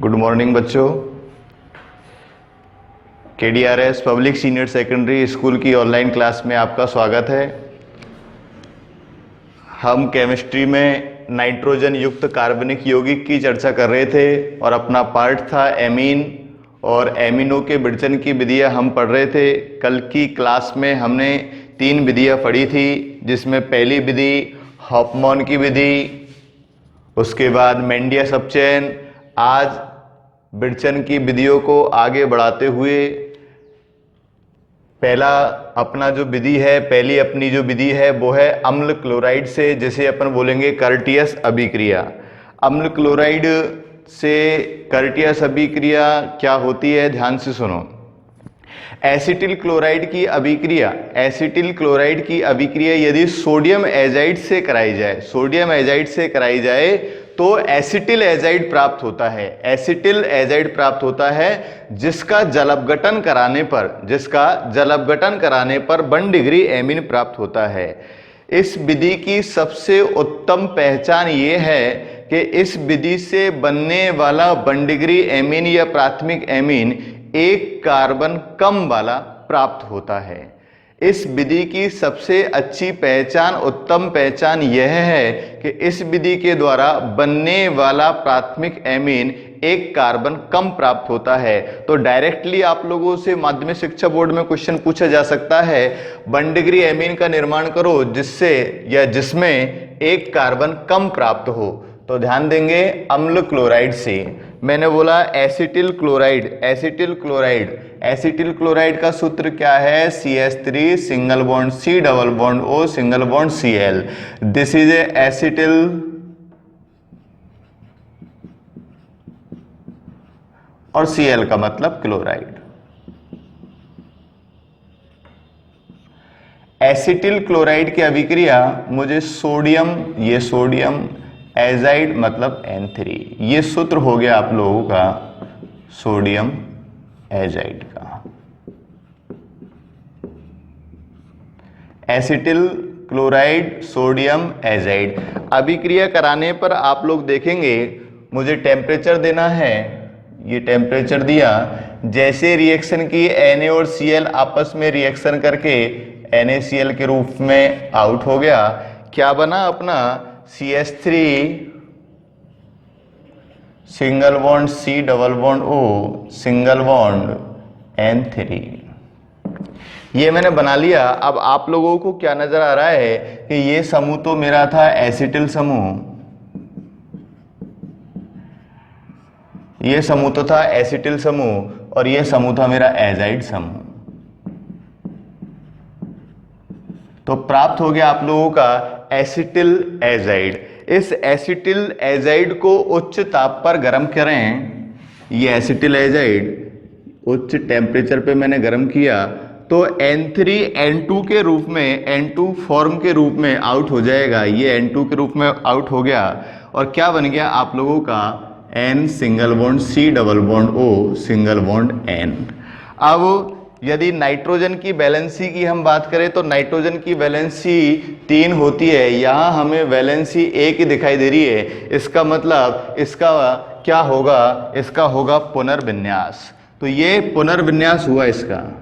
Good morning बच्चों। KDRS public senior secondary school की online class में आपका स्वागत है। हम केमिस्ट्री में नाइट्रोजन युक्त कार्बनिक यौगिक की चर्चा कर रहे थे और अपना पार्ट था एमीन और एमिनो के विभाजन की विधियां हम पढ़ रहे थे। कल की क्लास में हमने 3 विधियां पढ़ी थी, जिसमें पहली विधि हॉफमैन की विधि, उसके बाद मेंडियस अपचयन। आज विभाजन की विधियों को आगे बढ़ाते हुए पहली अपनी जो विधि है वो है अम्ल क्लोराइड से, जिसे अपन बोलेंगे कर्टियस अभिक्रिया। अम्ल क्लोराइड से कर्टियस अभिक्रिया क्या होती है, ध्यान से सुनो। एसिटिल क्लोराइड की अभिक्रिया यदि सोडियम एजाइड से कराई जाए तो एसिटिल एजाइड प्राप्त होता है, जिसका जलअपघटन कराने पर 1 डिग्री एमीन प्राप्त होता है। इस विधि की सबसे उत्तम पहचान ये है कि इस विधि से बनने वाला 1 डिग्री एमीन या प्राथमिक एमीन 1 कार्बन कम वाला प्राप्त होता है। इस विधि की सबसे अच्छी उत्तम पहचान यह है कि इस विधि के द्वारा बनने वाला प्राथमिक एमीन 1 कार्बन कम प्राप्त होता है। तो डायरेक्टली आप लोगों से माध्यमिक शिक्षा बोर्ड में क्वेश्चन पूछा जा सकता है, 1 डिग्री एमीन का निर्माण करो जिसमें 1 कार्बन कम प्राप्त हो। तो ध्यान देंगे अम्ल क्लोराइड से। मैंने बोला एसिटिल क्लोराइड का सूत्र क्या है, CH3 single bond C double bond O single bond Cl। This is a acetyl और Cl का मतलब क्लोराइड। एसिटिल क्लोराइड की अभिक्रिया मुझे सोडियम एजाइड मतलब N3, ये सूत्र हो गया आप लोगों का सोडियम एजाइड का। एसिटिल क्लोराइड सोडियम एजाइड अभिक्रिया कराने पर आप लोग देखेंगे मुझे टेम्परेचर देना है, ये टेम्परेचर दिया। जैसे रिएक्शन की Na और Cl आपस में रिएक्शन करके NaCl के रूप में आउट हो गया, क्या बना अपना CH3 single bond C double bond O single bond N3। ये मैंने बना लिया। अब आप लोगों को क्या नजर आ रहा है कि ये समूह तो मेरा था एसिटिल समूह, ये समूह तो था एसिटिल समूह और ये समूह था मेरा एजाइड समूह। तो प्राप्त हो गया आप लोगों का एसिटिल एजाइड। इस एसिटिल एजाइड को उच्च ताप पर गर्म करें। ये एसिटिल एजाइड उच्च टेम्परेचर पे मैंने गर्म किया तो N3 N2 के रूप में, N2 फॉर्म के रूप में आउट हो जाएगा। ये N2 के रूप में आउट हो गया और क्या बन गया आप लोगों का N single bond C double bond O single bond N। अब यदि नाइट्रोजन की वैलेंसी की हम बात करें तो नाइट्रोजन की वैलेंसी 3 होती है, यहाँ हमें वैलेंसी 1 ही दिखाई दे रही है। इसका मतलब इसका क्या होगा, इसका होगा पुनर्विन्यास। तो ये पुनर्विन्यास हुआ इसका।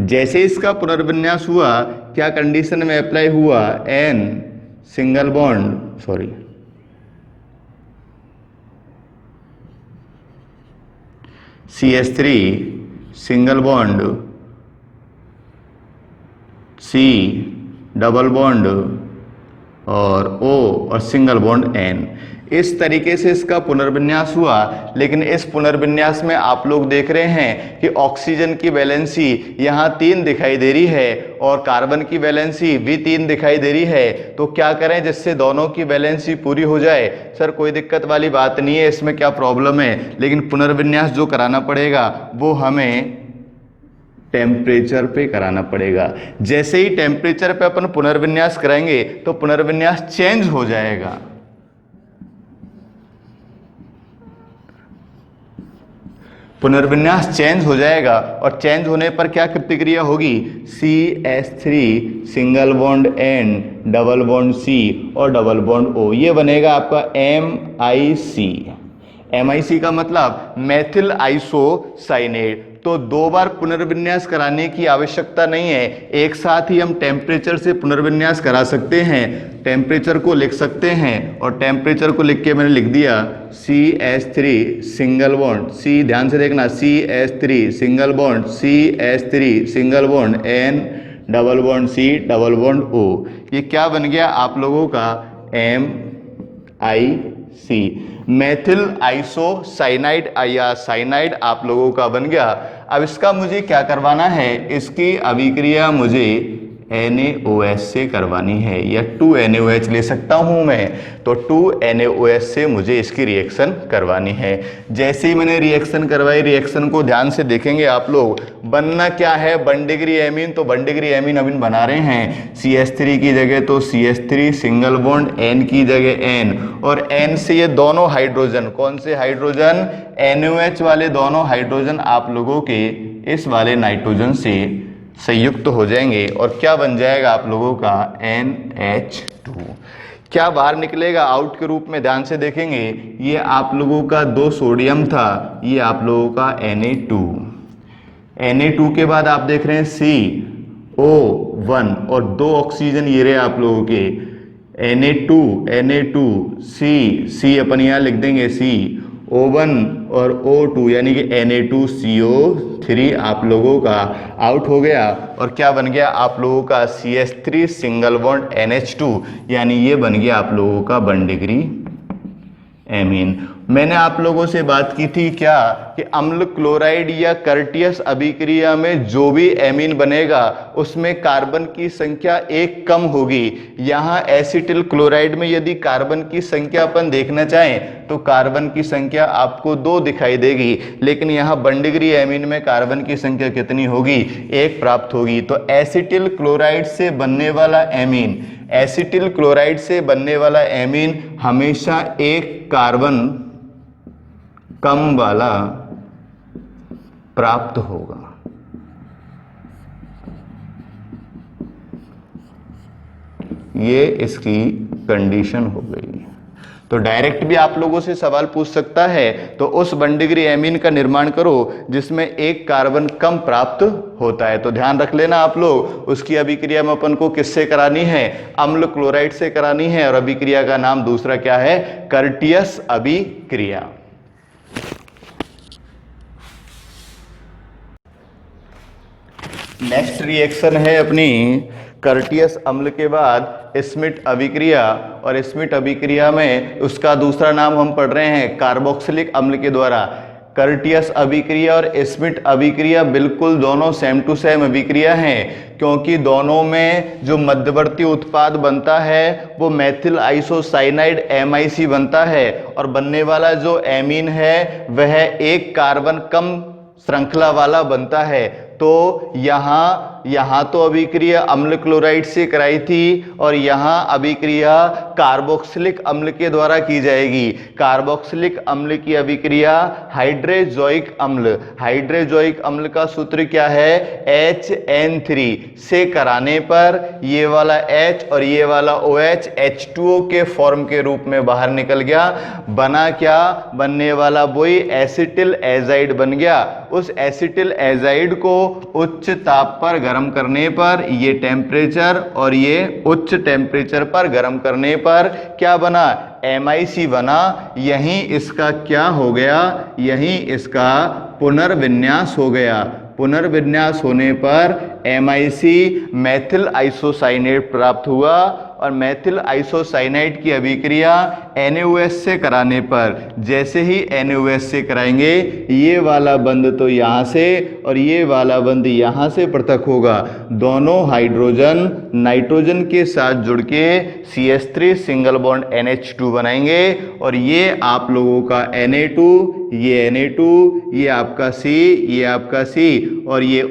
जैसे इसका पुनर्विन्यास हुआ, क्या कंडीशन में अप्लाई हुआ, N single bond CH3 single bond C double bond और O और सिंगल बॉन्ड N। इस तरीके से इसका पुनर्विन्यास हुआ। लेकिन इस पुनर्विन्यास में आप लोग देख रहे हैं कि ऑक्सीजन की वैलेंसी यहाँ 3 दिखाई दे रही है और कार्बन की वैलेंसी भी 3 दिखाई दे रही है। तो क्या करें जिससे दोनों की वैलेंसी पूरी हो जाए। सर कोई दिक्कत वाली बात नहीं है, इसमें क्या प्रॉब्लम है, लेकिन पुनर्विन्यास जो कराना पड़ेगा वो हमें टेम्परेचर पे कराना पड़ेगा। जैसे ही टेम्परेचर पे अपन पुनर्विन्यास कराएंगे तो पुनर्विन्यास चेंज हो जाएगा। पुनर्विन्यास चेंज हो जाएगा और चेंज होने पर क्या प्रतिक्रिया होगी, CH3 single bond N double bond C और डबल बॉन्ड O, ये बनेगा आपका MIC। MIC का मतलब मेथिल आइसोसाइनेट। तो दो बार पुनर्विन्यास कराने की आवश्यकता नहीं है, एक साथ ही हम टेम्परेचर से पुनर्विन्यास करा सकते हैं। टेम्परेचर को लिख सकते हैं और टेम्परेचर को लिख के मैंने लिख दिया CH3 सिंगल बॉन्ड C, ध्यान से देखना, CH3 single bond CH3 single bond N double bond C double bond O। ये क्या बन गया आप लोगों का MIC, मेथिल आइसोसाइनाइड या साइनाइड आप लोगों का बन गया। अब इसका मुझे क्या करवाना है, इसकी अभिक्रिया मुझे NaOH से करवानी है, या 2NaOH ले सकता हूं मैं, तो 2NaOH से मुझे इसकी रिएक्शन करवानी है। जैसे ही मैंने रिएक्शन करवाई, रिएक्शन को ध्यान से देखेंगे आप लोग, बनना क्या है, 1 डिग्री एमीन, तो 1 डिग्री एमीन अमीन बना रहे हैं। CH3 की जगह तो CH3 सिंगल बॉन्ड, N की जगह N, और N से ये दोनों हाइड्रोजन, कौन से हाइड्रोजन, NaOH वाले दोनों हाइड्रोजन आप लोगों के इस वाले नाइट्रोजन से संयुक्त हो जाएंगे और क्या बन जाएगा आप लोगों का NH2। क्या बाहर निकलेगा आउट के रूप में, ध्यान से देखेंगे, ये आप लोगों का 2 सोडियम था, ये आप लोगों का Na2। Na2 के बाद आप देख रहे हैं CO1 और 2 ऑक्सीजन ये रहे आप लोगों के Na2 C अपन यहाँ लिख देंगे O1 और O2 यानी कि Na2CO3 आप लोगों का आउट हो गया और क्या बन गया आप लोगों का CH3 सिंगल बॉन्ड NH2, यानी ये बन गया आप लोगों का 1 डिग्री एमीन। मैंने आप लोगों से बात की थी क्या कि अम्ल क्लोराइड या कर्टियस अभिक्रिया में जो भी एमीन बनेगा उसमें कार्बन की संख्या 1 कम होगी। यहाँ एसिटिल क्लोराइड में यदि कार्बन की संख्या अपन देखना चाहें तो कार्बन की संख्या आपको 2 दिखाई देगी, लेकिन यहाँ 1 डिग्री एमीन में कार्बन की संख्या कितनी होगी, 1 प्राप्त होगी। तो एसिटिल क्लोराइड से बनने वाला एमीन, एसिटिल क्लोराइड से बनने वाला एमीन हमेशा 1 कार्बन कम वाला प्राप्त होगा। ये इसकी कंडीशन हो गई। तो डायरेक्ट भी आप लोगों से सवाल पूछ सकता है, तो उस 1 डिग्री एमीन का निर्माण करो जिसमें 1 कार्बन कम प्राप्त होता है। तो ध्यान रख लेना आप लोग, उसकी अभिक्रिया में अपन को किससे करानी है, अम्ल क्लोराइड से करानी है, और अभिक्रिया का नाम दूसरा क्या है, कर्टियस अभिक्रिया। नेक्स्ट रिएक्शन है अपनी कर्टियस अम्ल के बाद स्मिट अभिक्रिया, और स्मिट अभिक्रिया में उसका दूसरा नाम हम पढ़ रहे हैं कार्बोक्सिलिक अम्ल के द्वारा। कर्टियस अभिक्रिया और स्मिट अभिक्रिया बिल्कुल दोनों सेम टू सेम अभिक्रिया हैं, क्योंकि दोनों में जो मध्यवर्ती उत्पाद बनता है वो मेथिल आइसोसाइनाइड MIC बनता है, और बनने वाला जो एमीन है वह 1 कार्बन कम श्रृंखला वाला बनता है। तो यहाँ तो अभिक्रिया अम्ल क्लोराइड से कराई थी और यहाँ अभिक्रिया कार्बोक्सिलिक अम्ल के द्वारा की जाएगी। कार्बोक्सिलिक अम्ल की अभिक्रिया हाइड्रोजोइक अम्ल, हाइड्रोजोइक अम्ल का सूत्र क्या है, HN3 से कराने पर ये वाला H और ये वाला OH H2O के फॉर्म के रूप में बाहर निकल गया। बना क्या, बनने वाला वही एसिटिल एजाइड बन गया। उस एसिटिल एजाइड को उच्च ताप पर गर्म करने पर ये टेम्परेचर और ये उच्च टेम्परेचर पर गर्म करने पर क्या बना, MIC बना। यहीं इसका क्या हो गया, यहीं इसका पुनर्विन्यास हो गया। पुनर्विन्यास होने पर MIC मेथिल आइसोसाइनेट प्राप्त हुआ, और मेथिल आइसोसाइनाइड की अभिक्रिया NaOH से कराने पर, जैसे ही NaOH से कराएंगे ये वाला बंध तो यहाँ से और ये वाला बंध यहाँ से पृथक होगा। दोनों हाइड्रोजन नाइट्रोजन के साथ जुड़ के CH3 सिंगल बॉन्ड NH2 बनाएंगे, और ये आप लोगों का Na2, ये Na2, ये आपका C, ये आपका C, और ये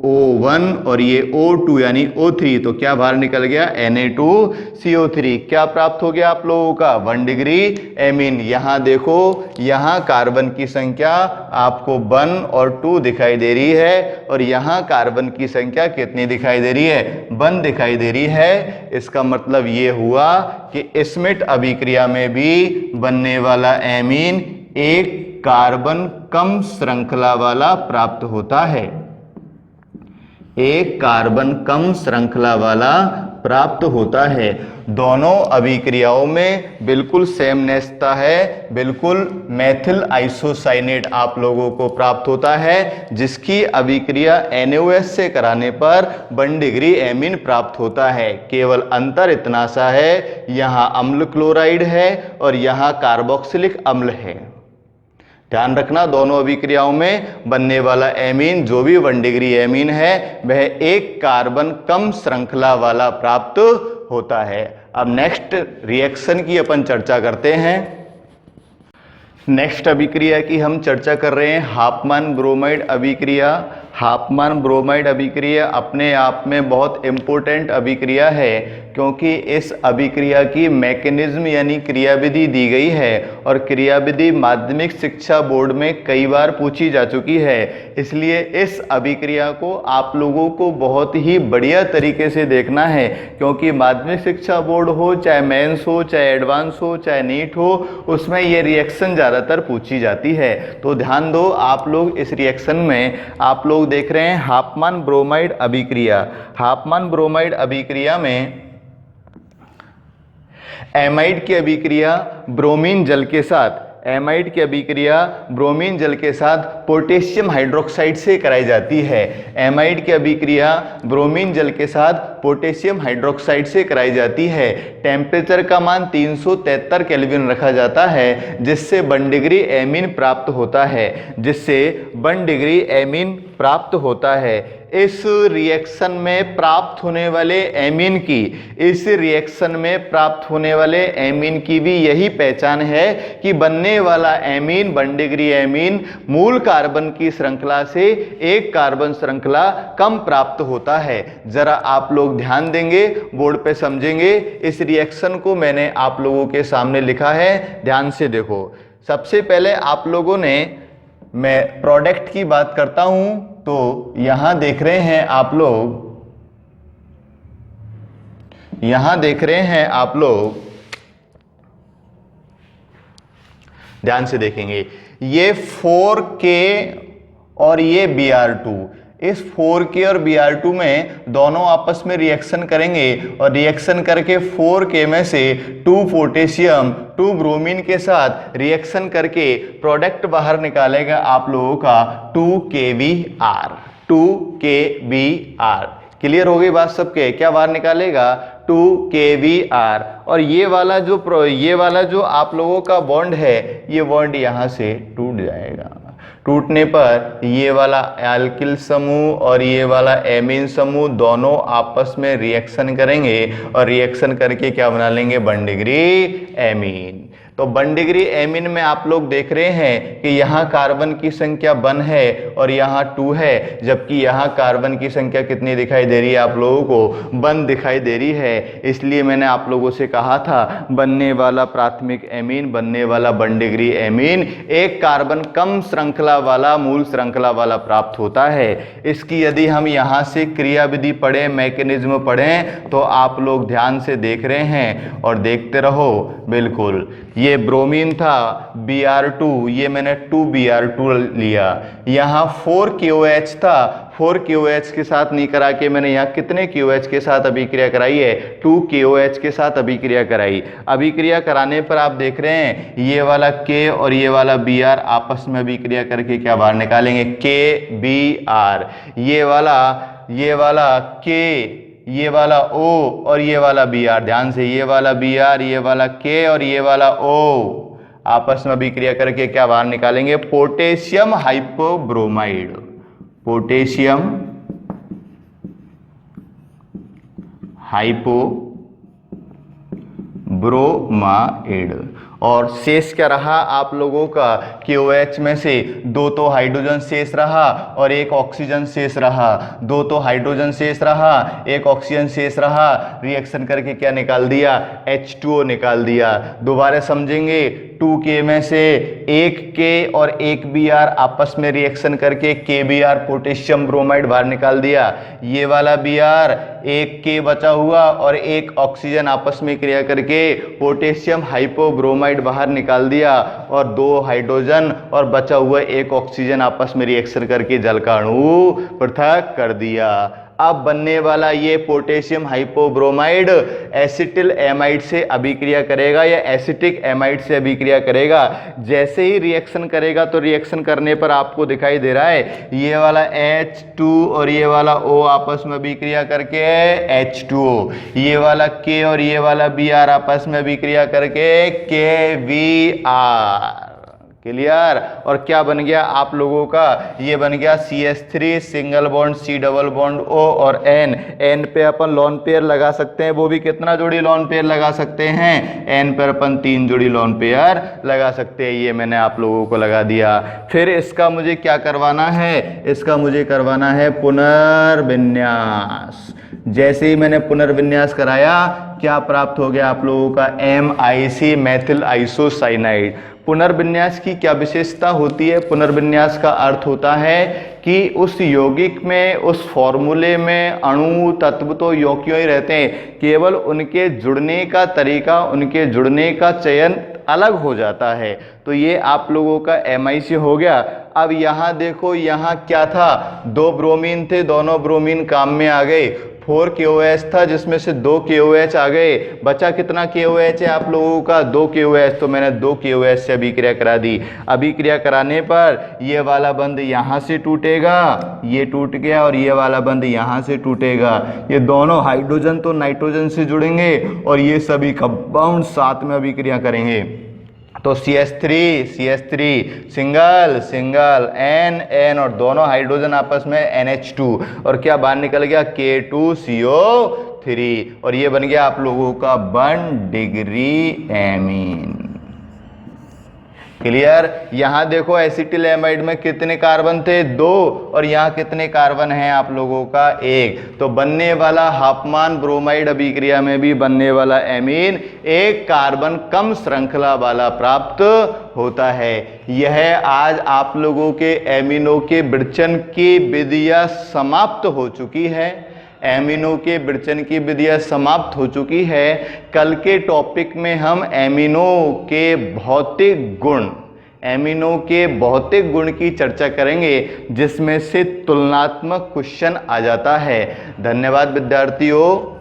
O1 और ये O2 यानी O3, तो क्या बाहर निकल गया Na2CO3। क्या प्राप्त हो गया आप लोगों का 1 डिग्री एमीन। यहां देखो, यहां कार्बन की संख्या आपको 1 और 2 दिखाई दे रही है और यहां कार्बन की संख्या कितनी दिखाई दे रही है, 1 दिखाई दे रही है। इसका मतलब ये हुआ कि स्मिथ अभिक्रिया में भी बनने वाला एमीन एक कार्बन कम श्रृंखला वाला प्राप्त होता है, एक कार्बन कम श्रृंखला वाला प्राप्त होता है। दोनों अभिक्रियाओं में बिल्कुल सेमनेसता है, बिल्कुल मेथिल आइसोसाइनेट आप लोगों को प्राप्त होता है, जिसकी अभिक्रिया NaOH से कराने पर 1 डिग्री एमीन प्राप्त होता है। केवल अंतर इतना सा है, यहाँ अम्ल क्लोराइड है और यहाँ कार्बोक्सिलिक अम्ल है। ध्यान रखना, दोनों अभिक्रियाओं में बनने वाला एमीन जो भी 1 डिग्री एमीन है वह एक कार्बन कम श्रृंखला वाला प्राप्त होता है। अब नेक्स्ट रिएक्शन की अपन चर्चा करते हैं। नेक्स्ट अभिक्रिया की हम चर्चा कर रहे हैं हाफमैन ब्रोमाइड अभिक्रिया। हाफमैन ब्रोमाइड अभिक्रिया अपने आप में बहुत इंपॉर्टेंट अभिक्रिया है, क्योंकि इस अभिक्रिया की मैकेनिज्म यानी क्रियाविधि दी गई है और क्रियाविधि माध्यमिक शिक्षा बोर्ड में कई बार पूछी जा चुकी है। इसलिए इस अभिक्रिया को आप लोगों को बहुत ही बढ़िया तरीके से देखना है, क्योंकि माध्यमिक शिक्षा बोर्ड हो, चाहे मेंस हो, चाहे एडवांस हो, चाहे नीट हो, उसमें ये रिएक्शन ज़्यादातर पूछी जाती है। तो ध्यान दो, आप लोग इस रिएक्शन में आप लोग देख रहे हैं हाफमैन ब्रोमाइड अभिक्रिया। हाफमैन ब्रोमाइड अभिक्रिया में एमाइड की अभिक्रिया ब्रोमीन जल के साथ, एमाइड की अभिक्रिया ब्रोमीन जल के साथ पोटेशियम हाइड्रोक्साइड से कराई जाती है। एमाइड की अभिक्रिया ब्रोमीन जल के साथ पोटेशियम हाइड्रोक्साइड से कराई जाती है। टेम्परेचर का मान 373 केल्विन रखा जाता है, जिससे 1 डिग्री एमीन प्राप्त होता है, जिससे 1 डिग्री एमीन प्राप्त होता है। इस रिएक्शन में प्राप्त होने वाले एमीन की, इस रिएक्शन में प्राप्त होने वाले एमीन की भी यही पहचान है कि बनने वाला एमीन 1 डिग्री एमीन मूल कार्बन की श्रृंखला से एक कार्बन श्रृंखला कम प्राप्त होता है। जरा आप लोग ध्यान देंगे, बोर्ड पे समझेंगे। इस रिएक्शन को मैंने आप लोगों के सामने लिखा है, ध्यान से देखो। सबसे पहले आप लोगों ने, मैं प्रोडक्ट की बात करता हूं, तो यहां देख रहे हैं आप लोग, यहां देख रहे हैं आप लोग, ध्यान से देखेंगे, ये 4K और ये Br2। इस 4K और Br2 में दोनों आपस में रिएक्शन करेंगे और रिएक्शन करके 4K में से 2 पोटेशियम 2 ब्रोमीन के साथ रिएक्शन करके प्रोडक्ट बाहर निकालेगा आप लोगों का 2KBr। 2KBr क्लियर हो गई बात सबके? क्या बाहर निकालेगा? 2KBr। और ये वाला जो आप लोगों का बॉन्ड है, ये बॉन्ड यहां से टूट जाएगा। टूटने पर ये वाला एल्किल समूह और ये वाला एमीन समूह दोनों आपस में रिएक्शन करेंगे और रिएक्शन करके क्या बना लेंगे? 1 डिग्री एमीन। तो 1 डिग्री एमीन में आप लोग देख रहे हैं कि यहाँ कार्बन की संख्या 1 है और यहाँ 2 है, जबकि यहाँ कार्बन की संख्या कितनी दिखाई दे रही है आप लोगों को? 1 दिखाई दे रही है। इसलिए मैंने आप लोगों से कहा था, बनने वाला प्राथमिक एमीन, बनने वाला 1 डिग्री एमीन एक कार्बन कम श्रृंखला वाला, मूल श्रृंखला वाला प्राप्त होता है। इसकी यदि हम यहाँ से क्रियाविधि पढ़ें, मैकेनिज्म पढ़ें, तो आप लोग ध्यान से देख रहे हैं और देखते रहो। बिल्कुल, ये ब्रोमीन था Br2, ये मैंने 2Br2 लिया। यहाँ 4KOH था, 4KOH के साथ नहीं करा के मैंने यहाँ कितने KOH के साथ अभिक्रिया कराई है? 2KOH के साथ अभिक्रिया कराई। अभिक्रिया कराने पर आप देख रहे हैं ये वाला K और ये वाला Br आपस में अभिक्रिया करके क्या बाहर निकालेंगे? KBr। ये वाला K, ये वाला O और ये वाला Br, ध्यान से, ये वाला Br, ये वाला K और ये वाला O आपस में अभिक्रिया करके क्या बाहर निकालेंगे? Potassium hypobromide. Potassium hypobromide. और शेष क्या रहा आप लोगों का KOH में से 2 तो हाइड्रोजन शेष रहा और 1 ऑक्सीजन शेष रहा, 2 तो हाइड्रोजन शेष रहा, 1 ऑक्सीजन शेष रहा, रिएक्शन करके क्या निकाल दिया, H2O निकाल दिया। दोबारा समझेंगे, 2K में से 1K और 1Br आपस में रिएक्शन करके KBr पोटेशियम ब्रोमाइड बाहर निकाल दिया। ये वाला Br 1K बचा हुआ और 1 ऑक्सीजन आपस में क्रिया करके पोटेशियम हाइपोब्रोमाइड बाहर निकाल दिया और 2 हाइड्रोजन और बचा हुआ 1 ऑक्सीजन आपस में रिएक्शन करके जल का अणु पृथक कर दिया। अब बनने वाला ये पोटेशियम हाइपोब्रोमाइड एसिटिल एमाइड से अभिक्रिया करेगा या एसिटिक एमाइड से अभिक्रिया करेगा। जैसे ही रिएक्शन करेगा तो रिएक्शन करने पर आपको दिखाई दे रहा है ये वाला H2 और ये वाला O आपस में अभिक्रिया करके H2O, ये वाला K और ये वाला Br आपस में अभिक्रिया करके KBr। क्लियर। और क्या बन गया आप लोगों का, ये बन गया CH3 single bond C double bond O और N पे अपन लॉन पेयर लगा सकते हैं, वो भी कितना जोड़ी लॉन पेयर लगा सकते हैं, N पर अपन 3 जोड़ी लॉन पेयर लगा सकते हैं। ये मैंने आप लोगों को लगा दिया। फिर इसका मुझे क्या करवाना है, इसका मुझे करवाना है पुनर्विन्यास। जैसे ही मैंने पुनर्विन्यास कराया क्या प्राप्त हो गया आप लोगों का, MIC मेथिल आइसोसाइनाइड। पुनर्विन्यास की क्या विशेषता होती है, पुनर्विन्यास का अर्थ होता है कि उस यौगिक में, उस फॉर्मूले में अणु तत्व तो यौगिक ही रहते हैं, केवल उनके जुड़ने का तरीका, उनके जुड़ने का चयन अलग हो जाता है। तो ये आप लोगों का MIC हो गया। अब यहाँ देखो, यहाँ क्या था, 2 ब्रोमीन थे, दोनों ब्रोमीन काम में आ गए। 4 KOH था जिसमें से 2 KOH आ गए, बचा कितना KOH है आप लोगों का, 2 KOH। तो मैंने 2 KOH से अभिक्रिया करा दी। अभिक्रिया कराने पर ये वाला बंध यहाँ से टूटेगा, ये टूट गया, और ये वाला बंध यहाँ से टूटेगा। ये दोनों हाइड्रोजन तो नाइट्रोजन से जुड़ेंगे और ये सभी कंपाउंड साथ में अभिक्रिया करेंगे। तो CH3 सिंगल सिंगल N और दोनों हाइड्रोजन आपस में NH2 और क्या बाहर निकल गया K2CO3 और ये बन गया आप लोगों का 1 डिग्री एमीन। क्लियर। यहाँ देखो एसिटिल एमाइड में कितने कार्बन थे, 2, और यहाँ कितने कार्बन हैं आप लोगों का, 1। तो बनने वाला हाफमान ब्रोमाइड अभिक्रिया में भी बनने वाला एमीन 1 कार्बन कम श्रृंखला वाला प्राप्त होता है। यह आज आप लोगों के एमिनो के विरचन की विधियां समाप्त हो चुकी है। एमिनो के विरचन की विधियां समाप्त हो चुकी है। कल के टॉपिक में हम एमिनो के भौतिक गुण, एमिनो के भौतिक गुण की चर्चा करेंगे जिसमें से तुलनात्मक क्वेश्चन आ जाता है। धन्यवाद विद्यार्थियों।